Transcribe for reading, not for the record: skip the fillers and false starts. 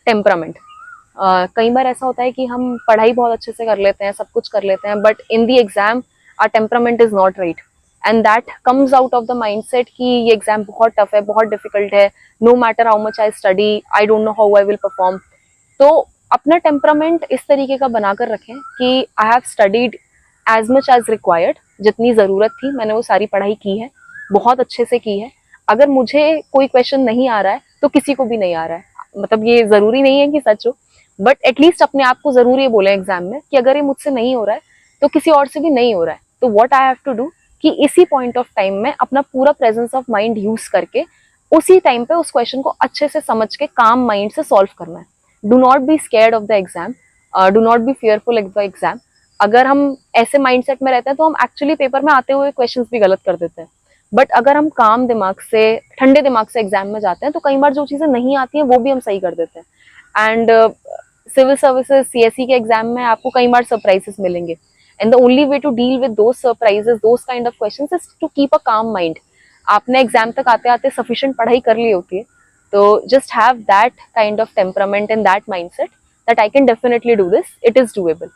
Temperament. कई बार ऐसा होता है कि हम पढ़ाई बहुत अच्छे से कर लेते हैं, सब कुछ कर लेते हैं, but in the exam our temperament is not right, and that comes out of the mindset कि ये एग्जाम बहुत टफ है, बहुत डिफिकल्ट है, no matter how much I study, I don't know how I will perform. तो अपना temperament इस तरीके का बनाकर रखें कि I have studied as much as required, जितनी ज़रूरत थी मैंने वो सारी पढ़ाई की है, बहुत अच्छे से की है। अगर मुझे कोई क्वेश्चन नहीं आ रहा है तो किसी को भी नहीं आ रहा है, मतलब ये ज़रूरी नहीं है कि सच हो, बट एटलीस्ट अपने आप को ज़रूर ये बोले एग्जाम में कि अगर ये मुझसे नहीं हो रहा है तो किसी और से भी नहीं हो रहा है। तो what I have to do कि इसी पॉइंट ऑफ टाइम में अपना पूरा प्रेजेंस ऑफ माइंड यूज करके उसी टाइम पे उस क्वेश्चन को अच्छे से समझ के काम माइंड से सॉल्व करना है। Do not be scared of the exam, do not be fearful of the exam. अगर हम ऐसे माइंडसेट में रहते हैं तो हम एक्चुअली पेपर में आते हुए क्वेश्चंस भी गलत कर देते हैं, बट अगर हम काम दिमाग से, ठंडे दिमाग से एग्जाम में जाते हैं तो कई बार जो चीजें नहीं आती हैं वो भी हम सही कर देते हैं। एंड सिविल सर्विसेज सीएससी के एग्जाम में आपको कई बार सरप्राइजेस मिलेंगे, and the only way to deal with those surprises, those kind of questions is to keep a calm mind. आपने एग्जाम तक आते आते सफिशिएंट पढ़ाई कर ली होती है, तो just have that kind of temperament and that mindset that I can definitely do this, it is doable.